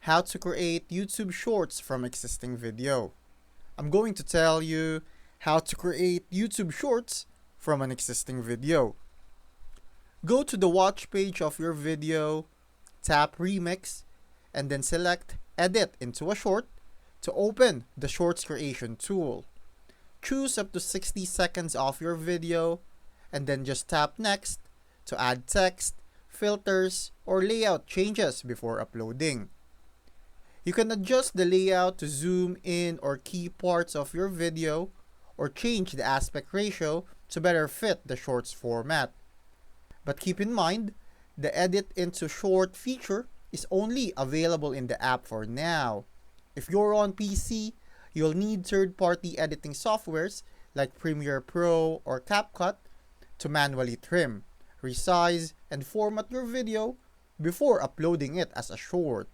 How to create YouTube Shorts from existing video. I'm going to tell you how to create YouTube Shorts from an existing video. Go to the watch page of your video, tap Remix, and then select Edit into a Short to open the Shorts Creation tool. Choose up to 60 seconds of your video, and then just tap Next to add text, filters, or layout changes before uploading. You can adjust the layout to zoom in or key parts of your video, or change the aspect ratio to better fit the shorts format. But keep in mind, the Edit into Short feature is only available in the app for now. If you're on PC, you'll need third-party editing softwares like Premiere Pro or CapCut to manually trim, resize, and format your video before uploading it as a short.